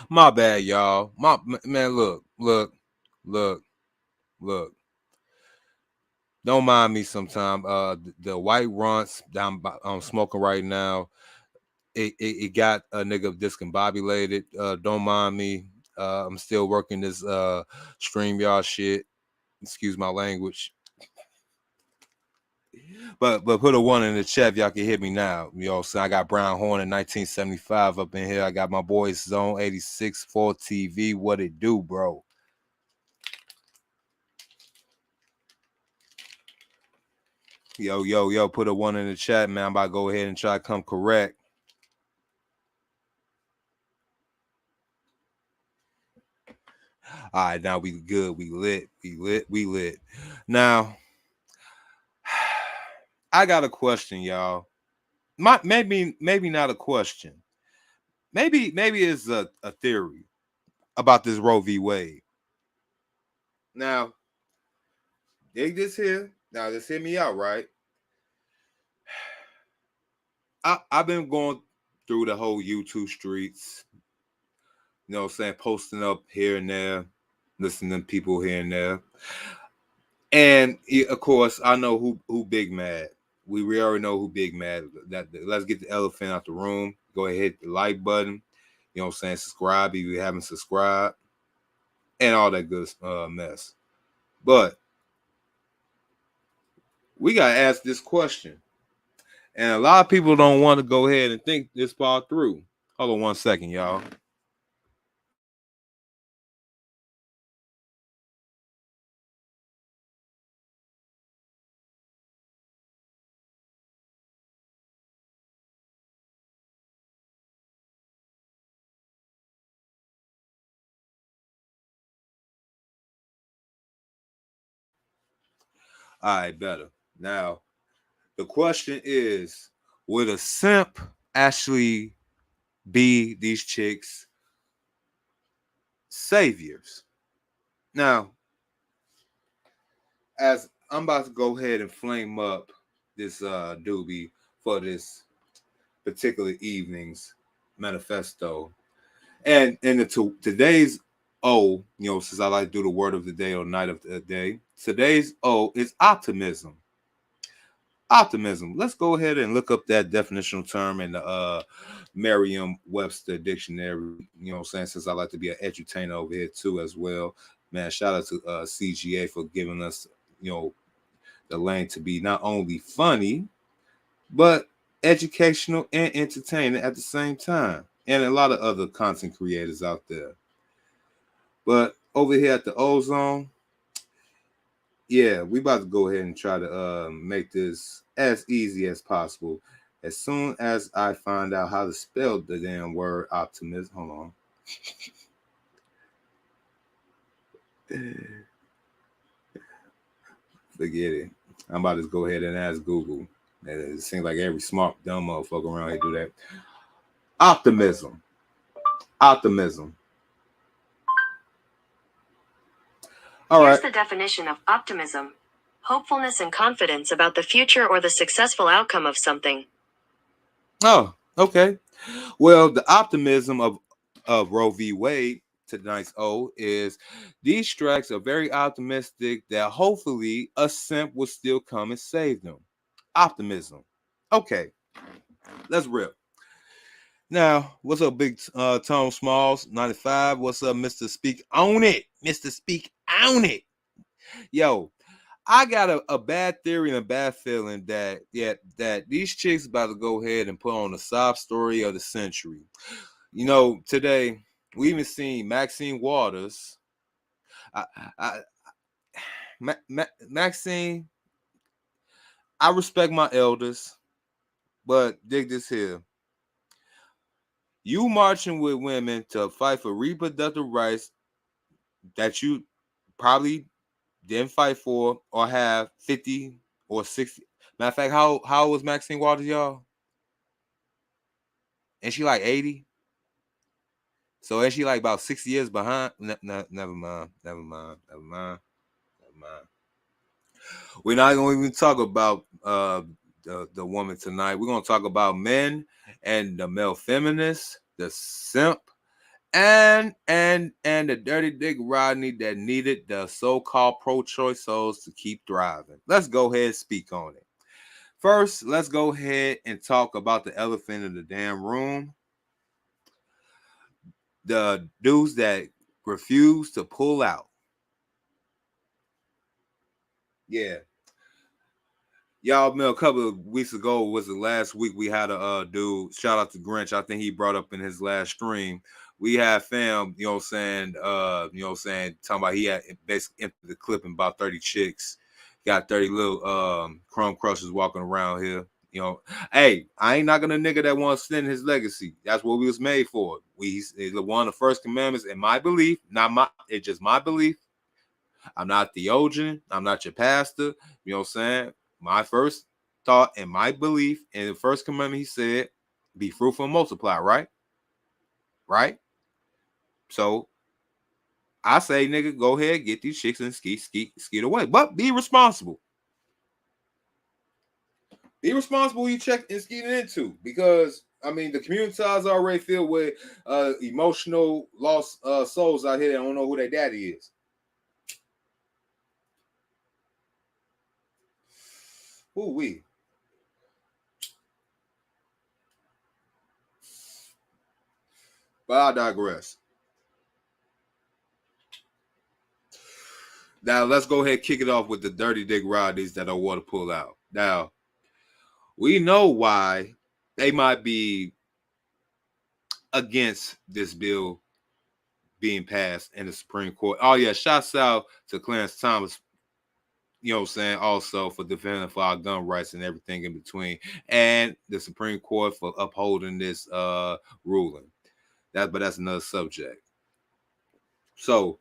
My bad, y'all. Man, look, look. Don't mind me sometime. The white runts that I'm smoking right now, it got a nigga discombobulated. Don't mind me. I'm still working this StreamYard shit. Excuse my language. But put a one in the chat if y'all can hit me now. You know, so I got Brown Horn in 1975 up in here. I got my boys Zone 86 4 TV. What it do, bro? Yo, put a one in the chat, man. I'm about to go ahead and try to come correct. All right, now we good. We lit. Now, I got a question, y'all. Maybe not a question. Maybe it's a theory about this Roe v. Wade. Now, dig this here. Now, just hear me out, right? I've been going through the whole YouTube streets, you know what I'm saying, posting up here and there, listening to people here and there. And of course, I know who big mad. We already know who big mad. Let's get the elephant out the room. Go ahead, hit the like button. You know what I'm saying? Subscribe if you haven't subscribed, and all that good mess. But we gotta ask this question, and a lot of people don't want to go ahead and think this far through. Hold on 1 second, y'all. All right, better. Now, the question is, would a simp actually be these chicks' saviors? Now, as I'm about to go ahead and flame up this doobie for this particular evening's manifesto, and in today's you know, since I like to do the word of the day or night of the day, today's is optimism. Optimism. Let's go ahead and look up that definitional term in the Merriam-Webster dictionary. You know what I'm saying? Since I like to be an edutainer over here too as well. Man, shout out to CGA for giving us, you know, the lane to be not only funny, but educational and entertaining at the same time. And a lot of other content creators out there. But over here at the Ozone, yeah, we about to go ahead and try to make this as easy as possible. As soon as I find out how to spell the damn word optimism, hold on. Forget it. I'm about to go ahead and ask Google. It seems like every smart dumb motherfucker around here do that. Optimism. Optimism. All right. Here's the definition of optimism. Hopefulness and confidence about the future or the successful outcome of something. Oh, okay. Well, the optimism of Roe v. Wade, tonight's O, is these strikes are very optimistic that hopefully a simp will still come and save them. Optimism. Okay, let's rip. Now, what's up, Big Tom Smalls, 95? What's up, Mr. Speak On It? Mr. Speak On It. Yo, I got a bad theory and a bad feeling that that these chicks about to go ahead and put on the sob story of the century. You know, today we even seen Maxine Waters. I Maxine, I respect my elders, but dig this here. You marching with women to fight for reproductive rights that you probably didn't fight for or have 50 or 60. Matter of fact, how old was Maxine Waters, y'all? And she like 80? So is she like about 60 years behind? Never mind. We're not going to even talk about the woman tonight. We're going to talk about men and the male feminist, the simp, and the dirty dick Rodney that needed the so-called pro-choice souls to keep thriving. Let's go ahead and speak on it. First, let's go ahead and talk about the elephant in the damn room. The dudes that refuse to pull out. Yeah. Y'all remember a couple of weeks ago, was the last week, we had a dude, shout out to Grinch, I think he brought up in his last stream. We had fam, talking about he had basically emptied the clip in about 30 chicks, got 30 little crumb crushers walking around here. Hey, I ain't not gonna nigga that wants to extend his legacy. That's what we was made for. It's one of the first commandments in my belief, it's just my belief. I'm not theologian, I'm not your pastor, you know what I'm saying? My first thought and my belief in the first commandment, he said, be fruitful and multiply, right? Right? So I say, nigga, go ahead, get these chicks and skeet away. But be responsible. Be responsible who you check and skeeting into. Because, I mean, the community is already filled with emotional lost souls out here that don't know who their daddy is. Ooh-wee. But I digress. Now, let's go ahead and kick it off with the dirty dick Roddies that don't want to pull out. Now, we know why they might be against this bill being passed in the Supreme Court. Oh, yeah, shouts out to Clarence Thomas, you know what I'm saying, also for defending for our gun rights and everything in between, and the Supreme Court for upholding this ruling. But that's another subject. So,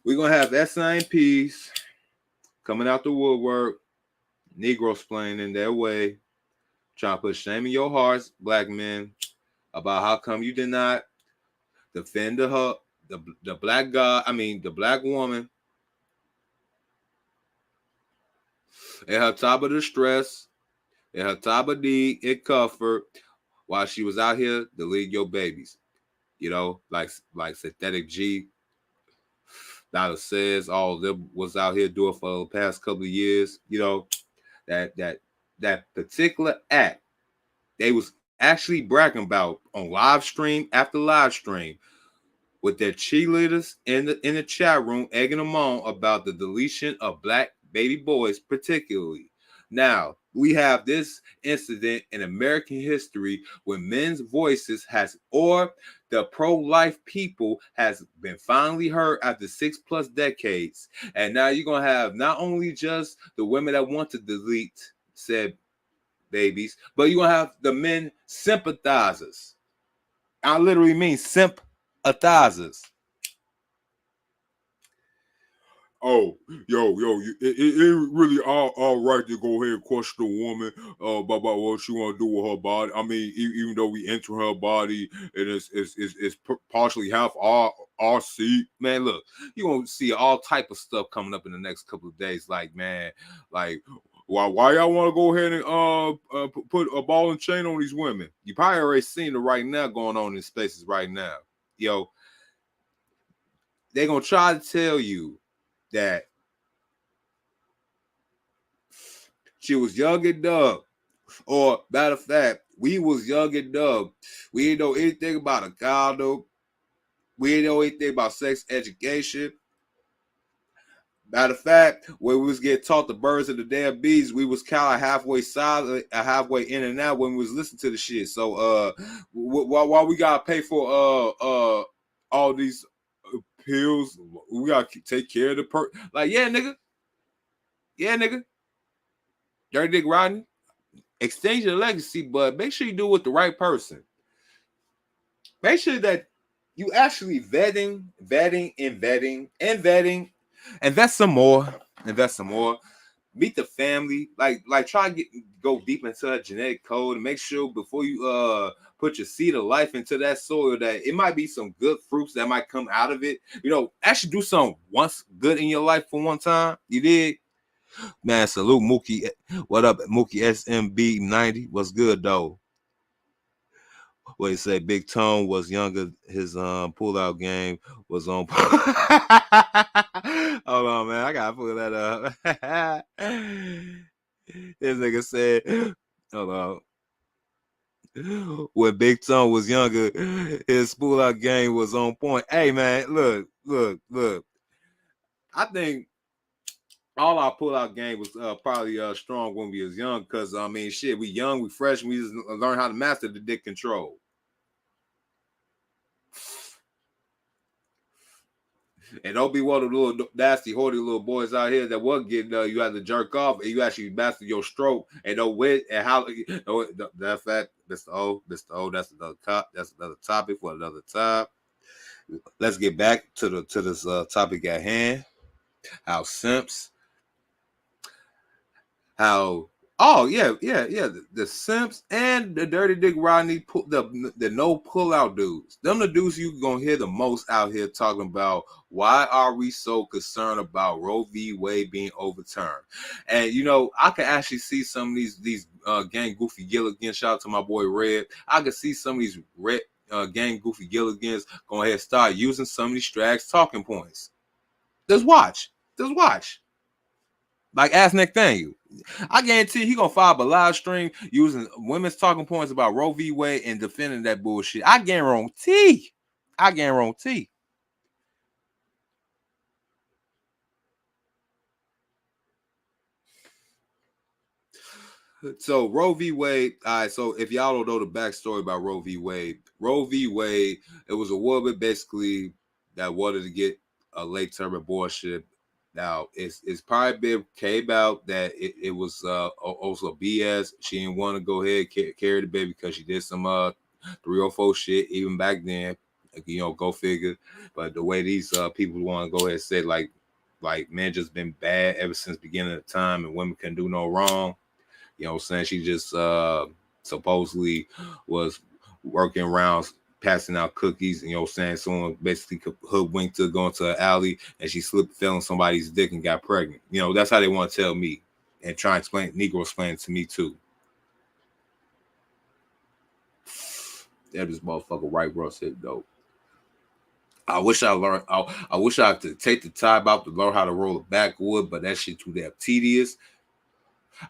we're going to have SIMPs coming out the woodwork, Negroes playing in their way, trying to put shame in your hearts, black men, about how come you did not defend the black God, the black woman at her top of the stress, at her top of need, in comfort, while she was out here to lead your babies. Like Synthetic G, Donna says, all of them was out here doing for the past couple of years. That particular act, they was actually bragging about on live stream after live stream with their cheerleaders in the chat room egging them on about the deletion of black baby boys particularly. Now, we have this incident in American history when men's voices or the pro-life people has been finally heard after 6+ decades. And now you're going to have not only just the women that want to delete said babies, but you're going to have the men sympathizers. I literally mean sympathizers. Oh, it really all right to go ahead and question a woman about what she want to do with her body. I mean, even though we enter her body and it's partially half our seat, man. Look, you gonna see all type of stuff coming up in the next couple of days. Like, man, like. Why y'all want to go ahead and put a ball and chain on these women? You probably already seen it right now going on in spaces right now. They're gonna try to tell you that she was young and dumb. Or, matter of fact, we was young and dumb. We didn't know anything about a condom. We didn't know anything about sex education. Matter of fact, when we was getting taught the birds and the damn bees, we was kind of halfway silent, halfway in and out when we was listening to the shit. So, while we gotta pay for all these pills, we gotta take care of the like, yeah, nigga. Dirty Dick Rodney, extend your legacy, but make sure you do it with the right person. Make sure that you actually vetting. Invest some more. Meet the family. Like try to go deep into a genetic code and make sure before you put your seed of life into that soil that it might be some good fruits that might come out of it. Actually do something once good in your life for one time. You did. Man, salute Mookie. What up, Mookie SMB 90? What's good though? What he say? Big Tone was younger. His pull-out game was on. Hold on, man. I gotta pull that up. This nigga said, hold on. When Big Tone was younger, his pull-out game was on point. Hey, man, look. I think all our pull-out game was probably strong when we was young, because I mean, shit, we young, we fresh, we just learn how to master the dick control. And don't be one of the little nasty, horny little boys out here that was getting you had to jerk off and you actually master your stroke and know when and how. That fact, Mr. O, that's another topic for another time. Let's get back to this topic at hand. How simps, how the simps and the dirty dick Rodney the no pull out dudes. Them the dudes you gonna hear the most out here talking about why are we so concerned about Roe v. Wade being overturned. And you know, I can actually see some of these gang goofy Gilligans. Shout out to my boy Red. I can see some of these red gang goofy Gilligans go ahead and start using some of these Strags talking points. Just watch. Like ask Nathaniel. I guarantee he gonna file a live stream using women's talking points about Roe v. Wade and defending that bullshit. I guarantee. So Roe v. Wade. All right. So if y'all don't know the backstory about Roe v. Wade, it was a woman basically that wanted to get a late term abortion. Now it's probably came out that it was also BS. She didn't want to go ahead and carry the baby because she did some 304 shit even back then. You know, go figure. But the way these people want to go ahead and say like men just been bad ever since beginning of time and women can do no wrong. You know what I'm saying? She just supposedly was working around passing out cookies, and you know what I'm saying? Someone basically hoodwinked to go into an alley and she fell on somebody's dick and got pregnant. You know, that's how they want to tell me and try and explain it to me too. That this motherfucker right bro said though. I wish I learned. I wish I could take the time out to learn how to roll a backwood, but that shit too damn tedious.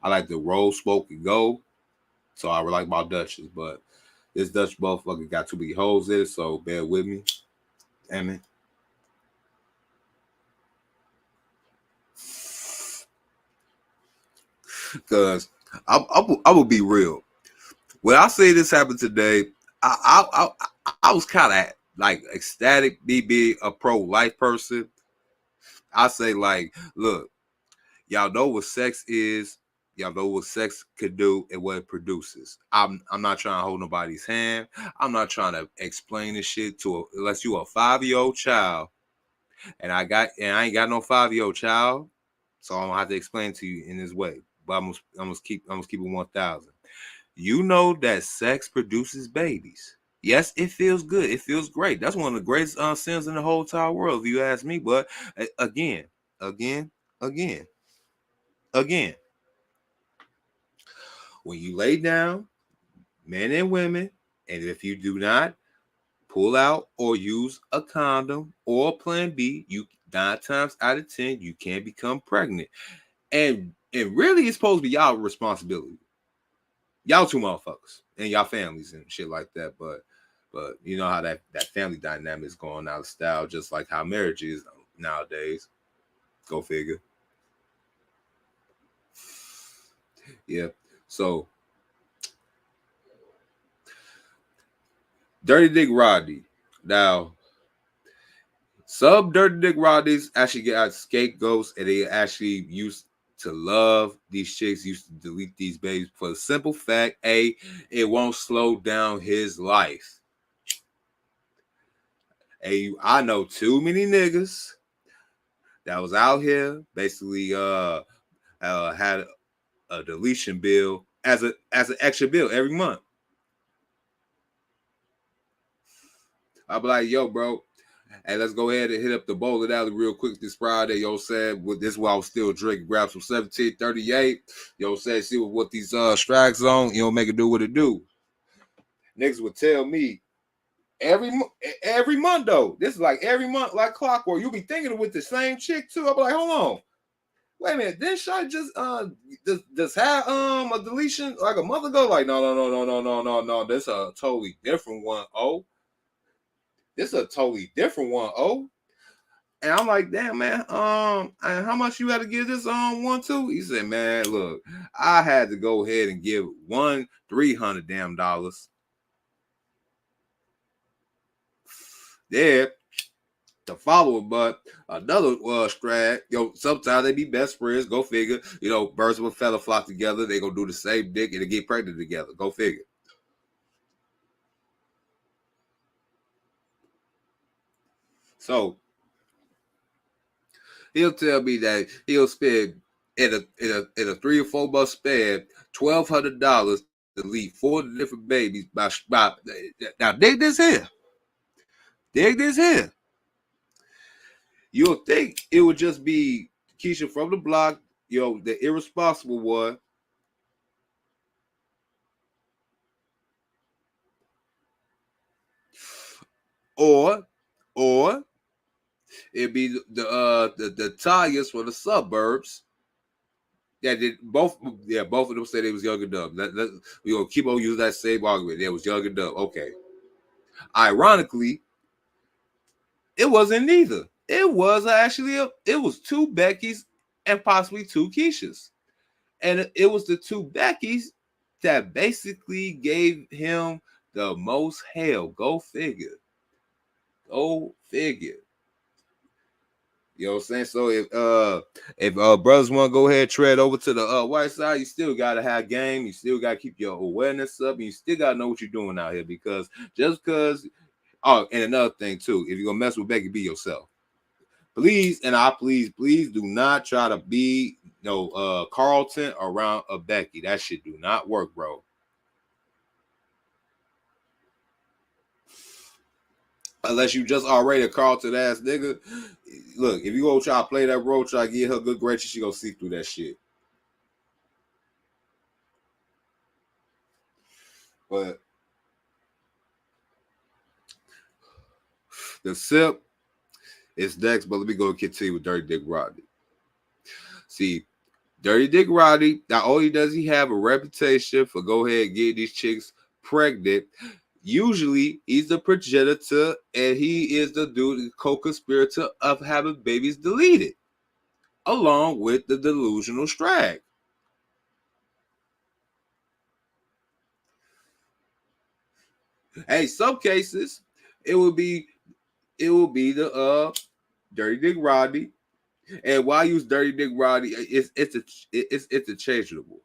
I like to roll, smoke, and go. So I like my Dutches, but this Dutch motherfucker got too many holes in it, so bear with me. Damn it. Because I will be real. When I say this happened today, I was kind of like ecstatic, me being a pro-life person. I say like, look, y'all know what sex is. Y'all know what sex could do and what it produces. I'm not trying to hold nobody's hand. I'm not trying to explain this shit unless you a 5-year-old child. And I ain't got no 5-year-old child. So I'm gonna have to explain to you in this way. But I'm gonna keep it 1,000. You know that sex produces babies. Yes, it feels good. It feels great. That's one of the greatest sins in the whole entire world, if you ask me. But again, when you lay down, men and women, and if you do not pull out or use a condom or plan B, you 9 times out of 10 you can become pregnant. And really it's supposed to be y'all responsibility. Y'all two motherfuckers and y'all families and shit like that. But you know how that family dynamic is going out of style, just like how marriage is nowadays. Go figure. Yeah. So Dirty Dick Rodney. Now, some Dirty Dick Rodneys actually get out scapegoats and they actually used to love these chicks, used to delete these babies for the simple fact, A, it won't slow down his life. Hey, I know too many niggas that was out here basically had a deletion bill as an extra bill every month. I'll be like, yo, bro, hey, let's go ahead and hit up the bowling alley real quick this Friday. Yo, said, with this while I was still drinking, grab some 1738. Yo, said, see what these strikes on, you know, make it do what it do. niggas would tell me every month though. This is like every month, like clockwork. You'll be thinking with the same chick too. I'll be like, hold on. Wait a minute, didn't Shy just have a deletion like a month ago? Like, no. This a totally different one. Oh, this a totally different one. Oh. And I'm like, damn, man, and how much you had to give this one to? He said, man, look, I had to go ahead and give one $300 damn dollars. Yeah, to follow it, but another strat, sometimes they be best friends. Go figure. Birds of a feather flock together. They gonna do the same dick and they get pregnant together. Go figure. So he'll tell me that he'll spend in a 3 or 4 month span $1,200 to leave 4 different babies by now dig this here. Dig this here. You'll think it would just be Keisha from the block, the irresponsible one. Or it'd be the Talias from the suburbs. Yeah, both of them said they was young and dumb. We gonna keep on using that same argument. They was young and dumb. Okay. Ironically, it wasn't neither. It was actually it was 2 Beckys and possibly 2 Keishas. And it was the 2 Beckys that basically gave him the most hell. Go figure. Go figure. You know what I'm saying? So if brothers want to go ahead and tread over to the white side, you still gotta have game. You still gotta keep your awareness up. And you still gotta know what you're doing out here, because just because. Oh, and another thing too, if you're gonna mess with Becky, be yourself. Please, and please do not try to be Carlton around a Becky. That shit do not work, bro. Unless you just already a Carlton ass nigga. Look, if you go try to play that role, try to get her good gracious, she gonna see through that shit. But the simp is next, but let me go continue with Dirty Dick Rodney. See, Dirty Dick Rodney, not only does he have a reputation for go ahead and getting these chicks pregnant, usually he's the progenitor and he is the dude, the co-conspirator of having babies deleted, along with the delusional strag. Hey, some cases it will be the Dirty Dick Rodney. And why I use Dirty Dick Rodney? It's interchangeable.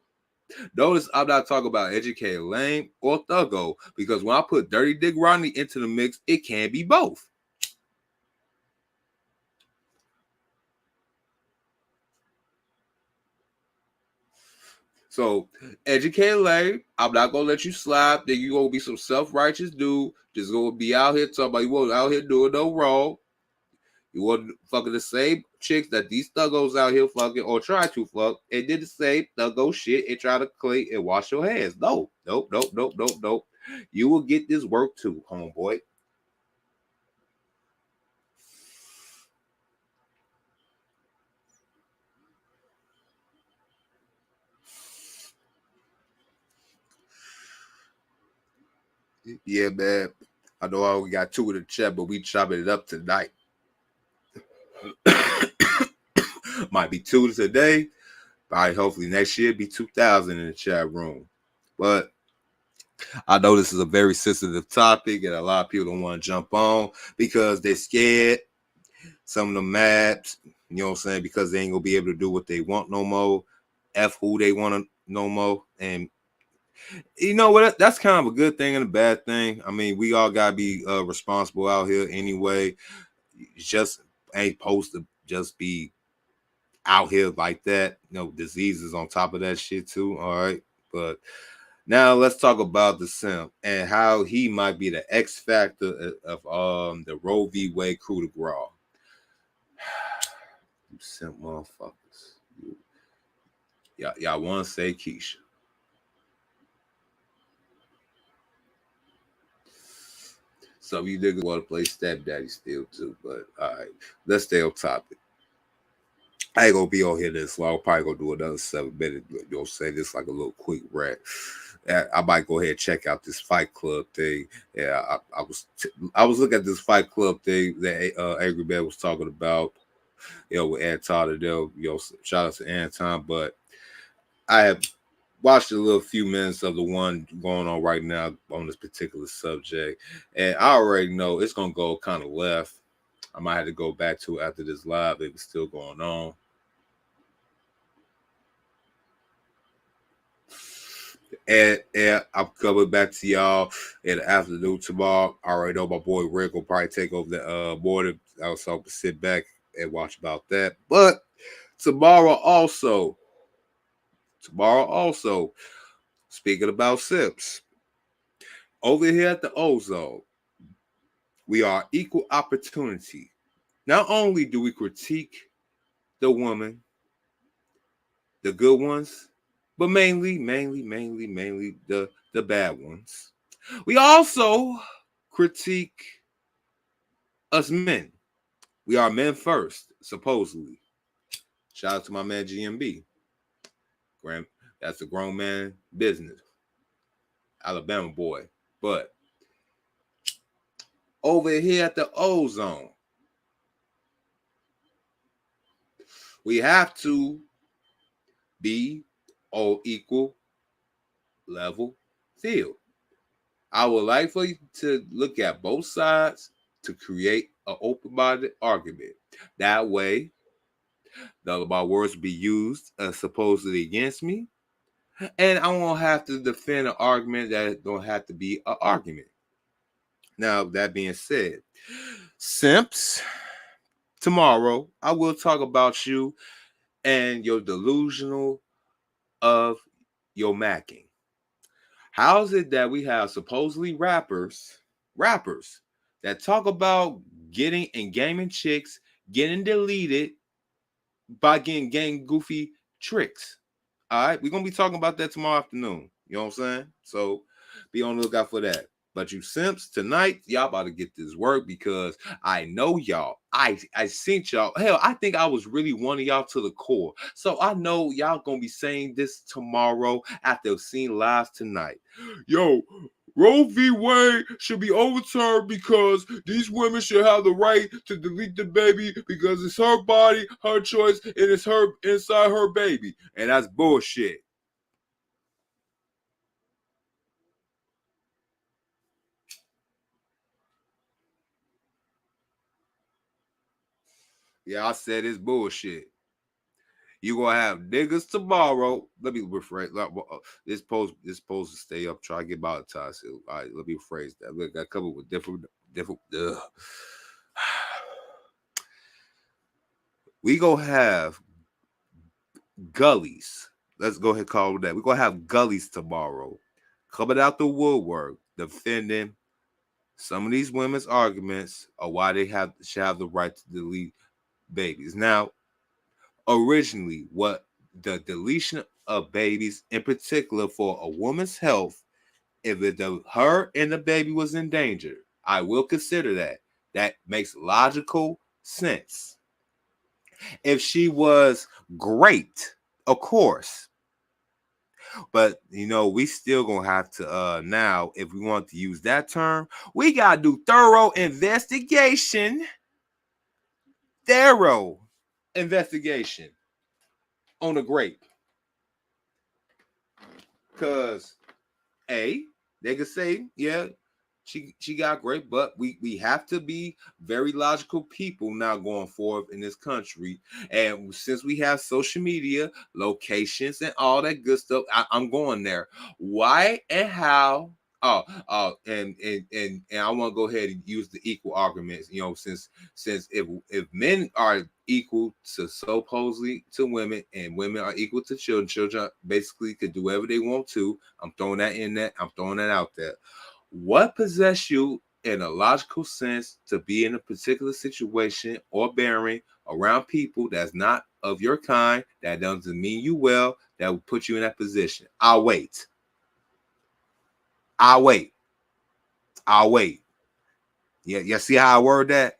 Notice I'm not talking about Educated Lame or Thuggo, because when I put Dirty Dick Rodney into the mix, it can be both. So, Educated Lame, I'm not gonna let you slide. Then you gonna be some self-righteous dude, just gonna be out here talking about you won't out here doing no wrong. You want fucking the same chicks that these thuggos out here fucking or try to fuck, and did the same thuggo shit and try to clean and wash your hands. No. You will get this work too, homeboy. Yeah, man. I know I only got 2 in the chat, but we chopping it up tonight. Might be 2 today. Probably hopefully next year be 2,000 in the chat room. But I know this is a very sensitive topic and a lot of people don't want to jump on because they're scared. Some of them mad, you know what I'm saying, because they ain't gonna be able to do what they want no more. F who they want to no more. And you know what? That's kind of a good thing and a bad thing. I mean, we all gotta be responsible out here anyway. Just ain't supposed to just be out here like that. Diseases on top of that shit too. All right, but now let's talk about the simp and how he might be the X factor of the Roe v. Wade coup de grace. You simp motherfuckers. Y'all want to say Keisha. Some of you niggas want to play stepdaddy still too, but all right, let's stay on topic. I ain't gonna be on here this long. I'm probably gonna do another 7 minutes. You know, say this like a little quick rant. I might go ahead and check out this Fight Club thing. Yeah, I was looking at this Fight Club thing that Angry Man was talking about. You know, with Anton and them. You know, shout out to Anton. But I have watched a little few minutes of the one going on right now on this particular subject, and I already know it's gonna go kind of left. I might have to go back to it after this live if it's still going on. And I'm coming back to y'all in the afternoon tomorrow. I already know my boy Rick will probably take over the morning. I was hoping to sit back and watch about that. But tomorrow also, speaking about simps, over here at the Ozone, we are equal opportunity. Not only do we critique the woman, the good ones, but mainly the bad ones. We also critique us men. We are men first, supposedly. Shout out to my man GMB. That's a grown man business. Alabama boy. But over here at the Ozone, we have to be on equal level field. I would like for you to look at both sides to create an open-minded argument. That way, none of my words will be used supposedly against me, and I won't have to defend an argument that don't have to be an argument. Now, that being said, simps, tomorrow I will talk about you and your delusional of your macking. How is it that we have supposedly rappers that talk about getting and gaming chicks, getting deleted by getting gang goofy tricks? All right, we're gonna be talking about that tomorrow afternoon. You know what I'm saying? So be on the lookout for that. But you simps, tonight, y'all about to get this work because I know y'all. I seen y'all. Hell, I think I was really one of y'all to the core. So I know y'all gonna be saying this tomorrow after seeing live tonight. Yo, Roe v. Wade should be overturned because these women should have the right to delete the baby because it's her body, her choice, and it's her inside her baby. And that's bullshit. Yeah, I said it's bullshit. You gonna have niggas tomorrow. Let me rephrase. This post to stay up. Try to get monetized. All right, let me rephrase that. Look, I come up with different. We gonna have gullies. Let's go ahead and call it that. We're gonna have gullies tomorrow coming out the woodwork defending some of these women's arguments of why they should have the right to delete babies. Now, originally, what the deletion of babies, in particular for a woman's health, if her and the baby was in danger, I will consider that. That makes logical sense. If she was great, of course. But we still gonna have to now, if we want to use that term, we gotta do thorough investigation on the grape. Cause they could say, yeah, she got great, but we have to be very logical people now going forward in this country. And since we have social media, locations, and all that good stuff, I'm going there. Why and how? And I want to go ahead and use the equal arguments. Since if men are equal to supposedly to women, and women are equal to children, children basically could do whatever they want to. I'm throwing that out there. What possess you in a logical sense to be in a particular situation or bearing around people that's not of your kind, that doesn't mean you well, that will put you in that position? I'll wait. Yeah, you see how I word that?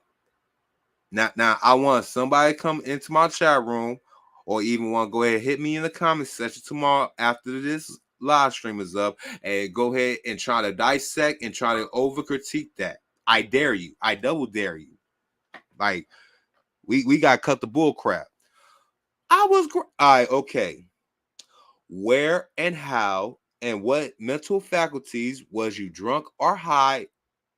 Now I want somebody to come into my chat room, or even want to go ahead and hit me in the comment section tomorrow after this live stream is up, and go ahead and try to dissect and try to over critique that. I dare you. I double dare you. Like we got to cut the bull crap. All right, okay. Where and how and what mental faculties was you drunk or high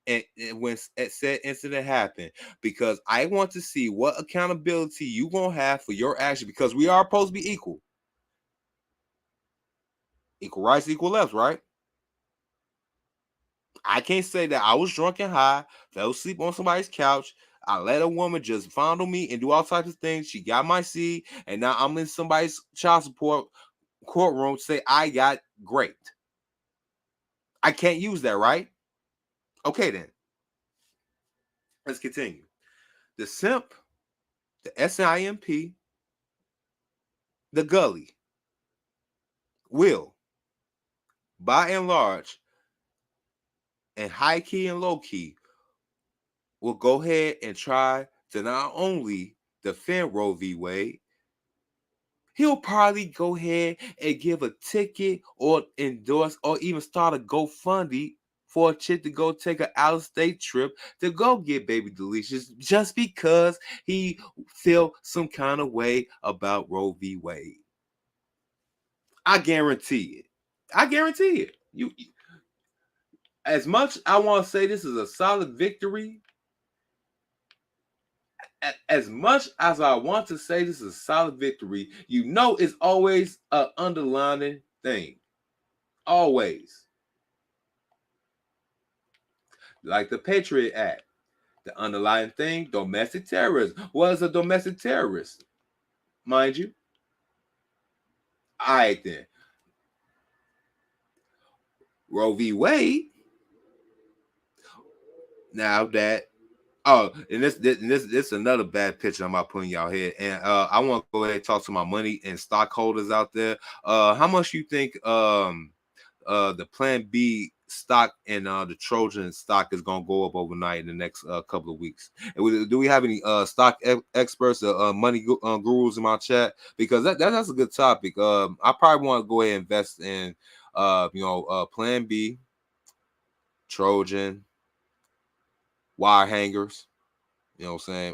and when said incident happened? Because I want to see what accountability you gonna have for your action, because we are supposed to be equal. Equal rights, equal lefts, right? I can't say that I was drunk and high, fell asleep on somebody's couch. I let a woman just fondle me and do all types of things. She got my seed, and now I'm in somebody's child support courtroom to say I got great. I can't use that, right? Okay, then. Let's continue. The simp, the SIMP, the gully will, by and large, and high key and low key, will go ahead and try to not only defend Roe v. Wade, he'll probably go ahead and give a ticket or endorse or even start a GoFundMe for a chick to go take an out-of-state trip to go get baby delicious just because he feel some kind of way about Roe v. Wade. I guarantee it. I guarantee it. You, as much I want to say this is a solid victory, as much as I want to say this is a solid victory, you know it's always an underlining thing. Always. Like the Patriot Act. The underlying thing, domestic terrorism. What is a domestic terrorist? Mind you. All right then. Roe v. Wade. Now that and this another bad picture I'm about putting y'all here. And I want to go ahead and talk to my money and stockholders out there. How much you think the Plan B stock and the Trojan stock is gonna go up overnight in the next couple of weeks? And do we have any stock experts, money gurus in my chat? Because that's a good topic. I probably want to go ahead and invest in Plan B, Trojan, wire hangers. You know what I'm saying?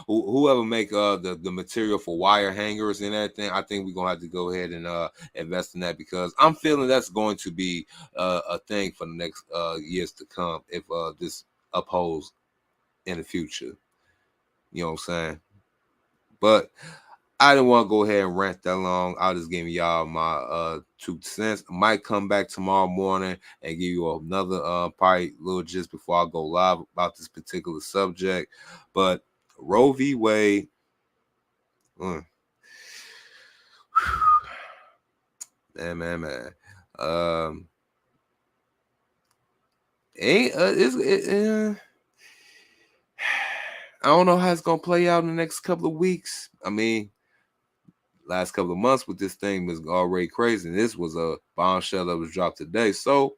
Whoever make the material for wire hangers and everything, I think we're gonna have to go ahead and invest in that, because I'm feeling that's going to be a thing for the next years to come if this upholds in the future. You know what I'm saying? But I didn't want to go ahead and rant that long. I'll just give y'all my 2 cents. I might come back tomorrow morning and give you another probably little just before I go live about this particular subject. But Roe v. Wade, man. Ain't I don't know how it's gonna play out in the next couple of weeks. I mean, last couple of months with this thing was already crazy, and this was a bombshell that was dropped today. So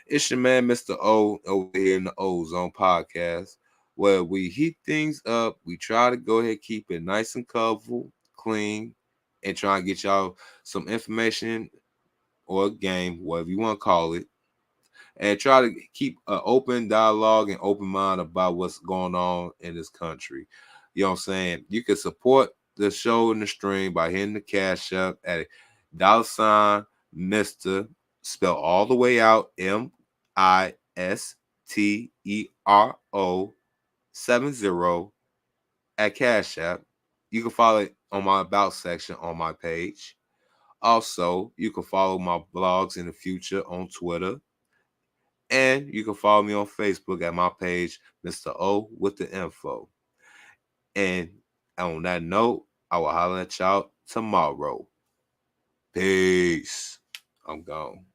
it's your man, Mr. O, over here in the Ozone Podcast, where we heat things up. We try to go ahead, keep it nice and colorful, clean, and try and get y'all some information or a game, whatever you want to call it, and try to keep an open dialogue and open mind about what's going on in this country. You know what I'm saying? You can support the show and the stream by hitting the cash up at $ Mr. Spell all the way out MISTERO 70 at Cash App. You can follow it on my About section on my page. Also, you can follow my blogs in the future on Twitter. And you can follow me on Facebook at my page, Mr. O with the info. And on that note, I will holler at y'all tomorrow. Peace. I'm gone.